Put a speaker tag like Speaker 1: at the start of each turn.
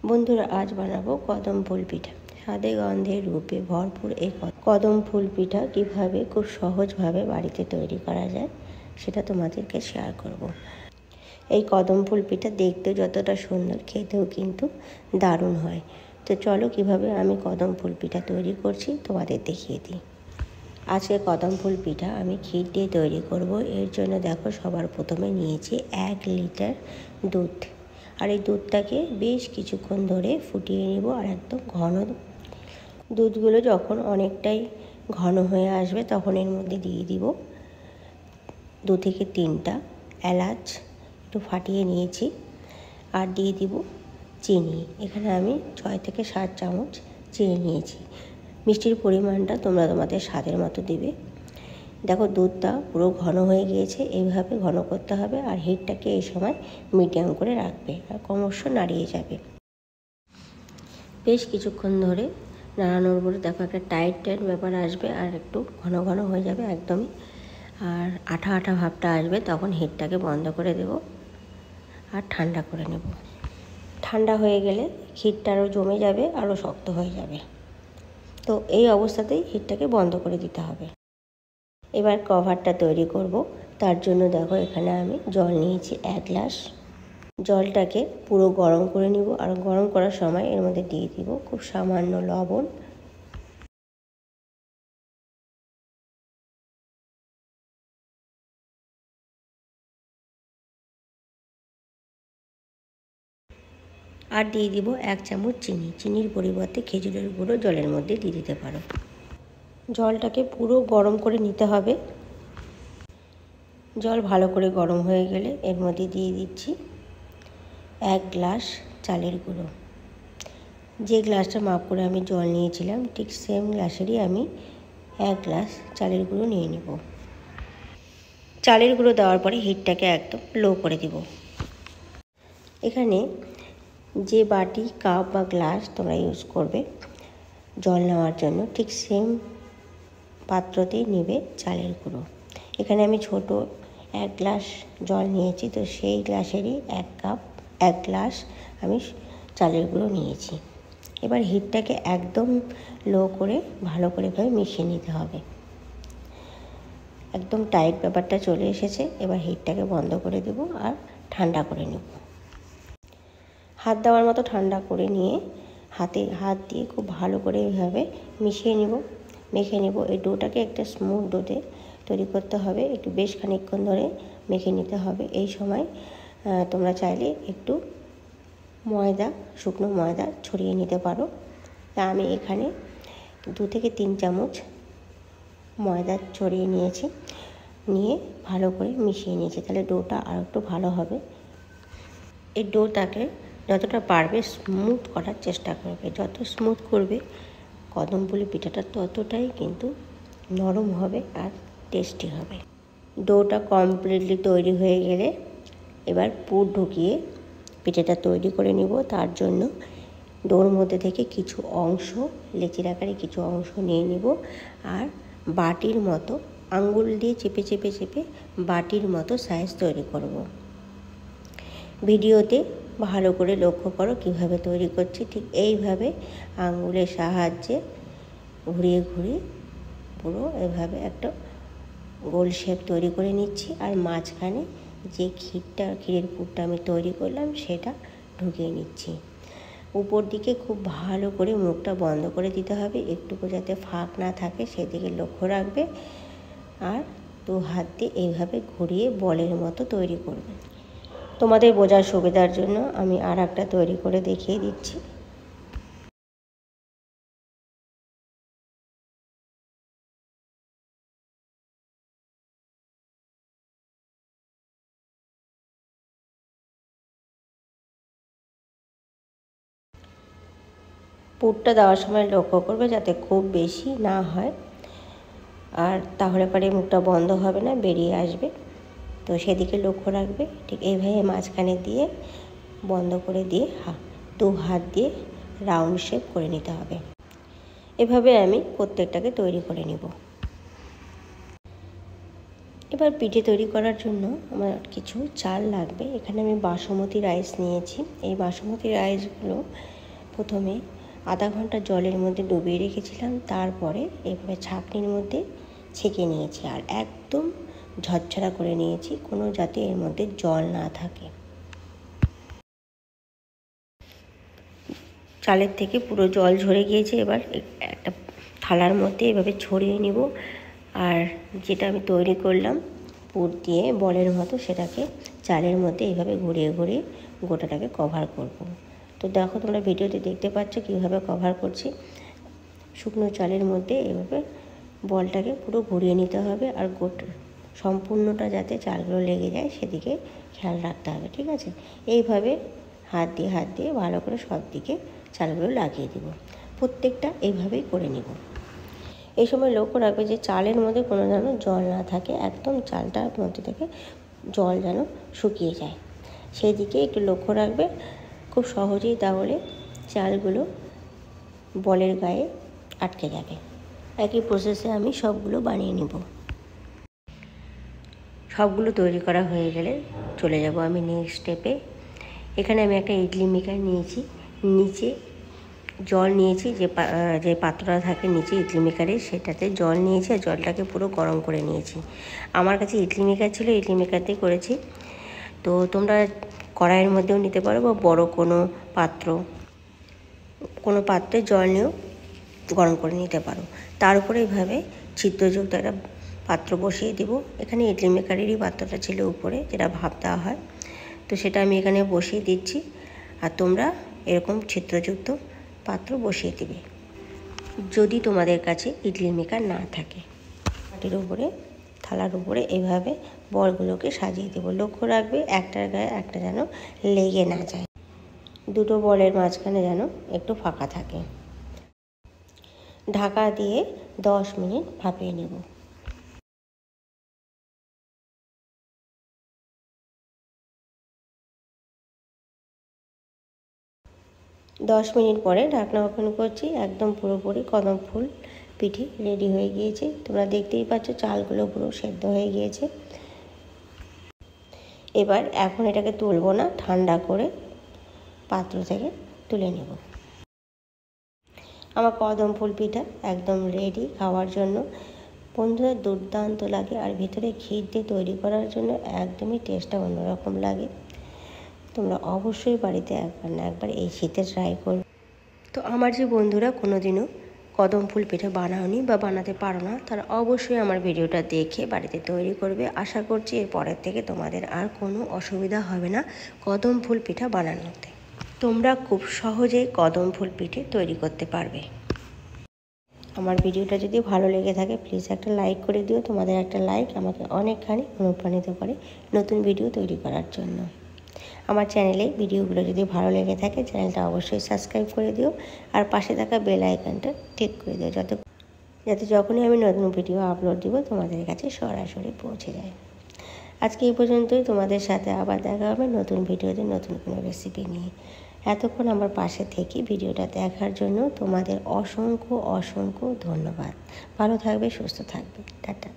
Speaker 1: বন্ধুরা, আজ বানাবো কদম ফুল পিঠা। স্বাদে গন্ধে রূপে ভরপুর এই কদম ফুল পিঠা কীভাবে খুব সহজভাবে বাড়িতে তৈরি করা যায় সেটা তোমাদেরকে শেয়ার করব। এই কদম ফুল পিঠা দেখতে যতটা সুন্দর, খেতেও কিন্তু দারুণ হয়। তো চলো কীভাবে আমি কদম ফুল পিঠা তৈরি করছি তোমাদের দেখিয়ে দিই। আজকে কদম ফুল পিঠা আমি ক্ষীর দিয়ে তৈরি করব। এর জন্য দেখো, সবার প্রথমে নিয়েছি 1 লিটার দুধ। আর এই দুধটাকে বেশ কিছুক্ষণ ধরে ফুটিয়ে নেব। আর একদম ঘন দুধগুলো যখন অনেকটাই ঘন হয়ে আসবে তখন এর মধ্যে দিয়ে দিব 2 থেকে 3টা এলাচ একটু ফাটিয়ে নিয়েছি। আর দিয়ে দিব চিনি। এখানে আমি 6 থেকে 7 চামচ চিনি নিয়েছি। মিষ্টির পরিমাণটা তোমরা তোমাদের স্বাদের মতো দিবে। দেখো, দুধটা পুরো ঘন হয়ে গিয়েছে। এইভাবে ঘন করতে হবে। আর হিটটাকে এই সময় মিডিয়াম করে রাখবে আর ক্রমশ নাড়িয়ে যাবে। বেশ কিছুক্ষণ ধরে নাড়ানোর পরে দেখো একটা টাইট ব্যাপার আসবে আর একটু ঘন ঘন হয়ে যাবে একদমই। আর আঠা আঠা ভাবটা আসবে, তখন হিটটাকে বন্ধ করে দেব আর ঠান্ডা করে নেব। ঠান্ডা হয়ে গেলে ক্ষীরটা আরও জমে যাবে, আরও শক্ত হয়ে যাবে। তো এই অবস্থাতেই হিটটাকে বন্ধ করে দিতে হবে। এবার কভারটা তৈরি করব। তার জন্য দেখো, এখানে আমি জল নিয়েছি 1 গ্লাস। জলটাকে পুরো গরম করে নিব। আর গরম করার সময় এর মধ্যে দিয়ে দিব খুব সামান্য লবণ। আর দিয়ে দিব 1 চামচ চিনি। চিনির পরিবর্তে খেজুরের গুঁড়ো জলের মধ্যে দিয়ে দিতে পারো। জলটাকে পুরো গরম করে নিতে হবে। জল ভালো করে গরম হয়ে গেলে এর মধ্যে দিয়ে দিচ্ছি 1 গ্লাস চালের গুঁড়ো। যে গ্লাসটা মাপ করে আমি জল নিয়েছিলাম ঠিক সেম গ্লাসেরই আমি 1 গ্লাস চালের গুঁড়ো নিয়ে নেব। চালের গুঁড়ো দেওয়ার পরে হিটটাকে একদম লো করে দিব। এখানে যে বাটি, কাপ বা গ্লাস তোমরা ইউজ করবে জল নেওয়ার জন্য, ঠিক সেম পাত্রতেই নেবে চালের গুঁড়ো। এখানে আমি ছোট 1 গ্লাস জল নিয়েছি, তো সেই গ্লাসেরই 1 গ্লাস আমি চালের গুঁড়ো নিয়েছি। এবার হিটটাকে একদম লো করে ভালো করে মিশিয়ে নিতে হবে। একদম টাইট ব্যাপারটা চলে এসেছে। এবার হিটটাকে বন্ধ করে দেব আর ঠান্ডা করে নেব। হাত দেওয়ার মতো ঠান্ডা করে নিয়ে হাত দিয়ে খুব ভালো করে এইভাবে মিশিয়ে নেব, মেখে নেব। এই ডোটাকে একটা স্মুথ ডোতে তৈরি করতে হবে। একটু বেশ খানিকক্ষণ ধরে মেখে নিতে হবে। এই সময় তোমরা চাইলে একটু ময়দা, শুকনো ময়দা ছড়িয়ে নিতে পারো। তা আমি এখানে 2 থেকে 3 চামচ ময়দা ছড়িয়ে নিয়েছি। নিয়ে ভালো করে মিশিয়ে নিয়েছি। তাহলে ডোটা আর একটু ভালো হবে। এই ডোটাকে যতটা পারবে স্মুথ করার চেষ্টা করবে। যত স্মুথ করবে কদম ফুল পিঠাটা ততটাই কিন্তু নরম হবে আর টেস্টি হবে। ডোটা কমপ্লিটলি তৈরি হয়ে গেলে এবার পুর ঢুকিয়ে পিঠাটা তৈরি করে নিব। তার জন্য ডোর মধ্যে থেকে কিছু অংশ, লেচির আকারে কিছু অংশ নিয়ে নিব আর বাটির মতো আঙ্গুল দিয়ে চেপে চেপে চেপে বাটির মতো সাইজ তৈরি করব। ভিডিওতে ভালো করে লক্ষ্য করো কিভাবে তৈরি করছি। ঠিক এইভাবে আঙ্গুলের সাহায্যে ঘুরিয়ে ঘুরিয়ে পুরো এভাবে একটা গোল শেপ তৈরি করে নিচ্ছি। আর মাঝখানে যে ক্ষীরের পুরটা আমি তৈরি করলাম সেটা ঢুকিয়ে নিচ্ছি। উপর দিকে খুব ভালো করে মুখটা বন্ধ করে দিতে হবে, একটুকু যাতে ফাঁক না থাকে সেদিকে লক্ষ্য রাখবে। আর 2 হাত দিয়ে এইভাবে ঘুরিয়ে বলের মতো তৈরি করবে। তোমাদের বোঝার সুবিধার জন্য আমি আর একটা তৈরি করে দেখিয়ে দিচ্ছি। পুরটা দেওয়ার সময় লক্ষ্য করবে যাতে খুব বেশি না হয়, আর তাহলে পরে মুখটা বন্ধ হবে না, বেরিয়ে আসবে। তো সেদিকে লক্ষ্য রাখবে। ঠিক এইভাবে মাঝখানে দিয়ে বন্ধ করে দিয়ে 2 হাত দিয়ে রাউন্ড শেপ করে নিতে হবে। এভাবে আমি প্রত্যেকটাকে তৈরি করে নেব। এবার পিঠে তৈরি করার জন্য আমার কিছু চাল লাগবে। এখানে আমি বাসমতি রাইস নিয়েছি। এই বাসমতি রাইসগুলো প্রথমে আধা ঘন্টা জলের মধ্যে ডুবিয়ে রেখেছিলাম, তারপরে এভাবে ছাঁকনির মধ্যে ছেঁকে নিয়েছি আর একদম ঝরঝরা করে নিয়েছি, কোনো যাতে এর মধ্যে জল না থাকে। চালের থেকে পুরো জল ঝরে গিয়েছে। এবার একটা থালার মধ্যে এভাবে ছড়িয়ে নিব, আর যেটা আমি তৈরি করলাম পুর দিয়ে বলের মতো, সেটাকে চালের মধ্যে এইভাবে ঘুরিয়ে ঘুরিয়ে গোটাটাকে কভার করব। তো দেখো তোমরা ভিডিওতে দেখতে পাচ্ছ কীভাবে কভার করছি। শুকনো চালের মধ্যে এভাবে বলটাকে পুরো ঘুরিয়ে নিতে হবে, আর সম্পূর্ণটা যাতে চালগুলো লেগে যায় সেদিকে খেয়াল রাখতে হবে, ঠিক আছে? এইভাবে হাত দিয়ে ভালো করে সব দিকে চালগুলো লাগিয়ে দেব। প্রত্যেকটা এইভাবেই করে নেব। এই সময় লক্ষ্য রাখবে যে চালের মধ্যে কোনো যেন জল না থাকে, একদম চালটার মধ্যে থেকে জল যেন শুকিয়ে যায়, সেই দিকে একটু লক্ষ্য রাখবে। খুব সহজেই তাহলে চালগুলো বলের গায়ে আটকে যাবে। একই প্রসেসে আমি সবগুলো বানিয়ে নেব। সবগুলো তৈরি করা হয়ে গেলে চলে যাব আমি নেক্সট স্টেপে। এখানে আমি একটা ইডলি মেকার নিয়েছি, নিচে জল নিয়েছি, যে পাত্রটা থাকে নিচে ইডলি মেকারে সেটাতে জল নিয়েছি, আর জলটাকে পুরো গরম করে নিয়েছি। আমার কাছে ইডলি মেকার ছিল, ইডলি মেকার দিয়ে করেছি। তো তোমরা কড়াইয়ের মধ্যেও নিতে পারো বা বড় কোনো পাত্রে জল নিয়েও গরম করে নিতে পারো। তার উপরে এইভাবে ছিদ্রযুক্ত একটা পাত্র বসিয়ে দেব। এখানে ইডলি মেকারেরই পাত্রটা ছিল উপরে, যেটা ভাপ দেওয়া হয়, তো সেটা আমি এখানে বসিয়ে দিচ্ছি। আর তোমরা এরকম ছিদ্রযুক্ত পাত্র বসিয়ে দিবে যদি তোমাদের কাছে ইডলি মেকার না থাকে। মাটির উপরে থালার উপরে এইভাবে বলগুলোকে সাজিয়ে দেবো। লক্ষ্য রাখবে একটার গায়ে একটা যেন লেগে না যায়, দুটো বলের মাঝখানে যেন একটু ফাঁকা থাকে। ঢাকা দিয়ে 10 মিনিট ভাপিয়ে নেব। 10 মিনিট পরে ঢাকনা ওপেন করছি। একদম পুরোপুরি কদম ফুল পিঠে রেডি হয়ে গিয়েছে। তোমরা দেখতেই পাচ্ছ চালগুলো পুরো সেদ্ধ হয়ে গিয়েছে। এবার এখন এটাকে তুলবো না, ঠান্ডা করে পাত্র থেকে তুলে নেব। আমার কদম ফুল পিঠা একদম রেডি খাওয়ার জন্য। বন্ধুরা দুর্দান্ত লাগে, আর ভিতরে ক্ষীর দিয়ে তৈরি করার জন্য একদমই টেস্টটা অন্যরকম লাগে। তোমরা অবশ্যই বাড়িতে একবার না একবার এই শীতে ট্রাই করবে। তো আমার যে বন্ধুরা কোনোদিনও কদম ফুল পিঠা বানাওনি বা বানাতে পারো না, তারা অবশ্যই আমার ভিডিওটা দেখে বাড়িতে তৈরি করবে। আশা করছি এর পরের থেকে তোমাদের আর কোনো অসুবিধা হবে না কদম ফুল পিঠা বানানোতে। তোমরা খুব সহজেই কদম ফুল পিঠে তৈরি করতে পারবে। আমার ভিডিওটা যদি ভালো লেগে থাকে প্লিজ একটা লাইক করে দিও। তোমাদের একটা লাইক আমাকে অনেকখানি অনুপ্রাণিত করে নতুন ভিডিও তৈরি করার জন্য। আমার চ্যানেলে ভিডিওগুলো যদি ভালো লেগে থাকে চ্যানেলটা অবশ্যই সাবস্ক্রাইব করে দিও, আর পাশে থাকা বেল আইকনটা ক্লিক করে দিও, যাতে যখনই আমি নতুন ভিডিও আপলোড দিব তোমাদের কাছে সরাসরি পৌঁছে যায়। আজকে এই পর্যন্তই। তোমাদের সাথে আবার দেখা হবে নতুন ভিডিওতে নতুন কোনো রেসিপি নিয়ে। এতক্ষণ আমার পাশে থেকে ভিডিওটা দেখার জন্য তোমাদের অসংখ্য ধন্যবাদ। ভালো থাকবে, সুস্থ থাকবে। টাটা।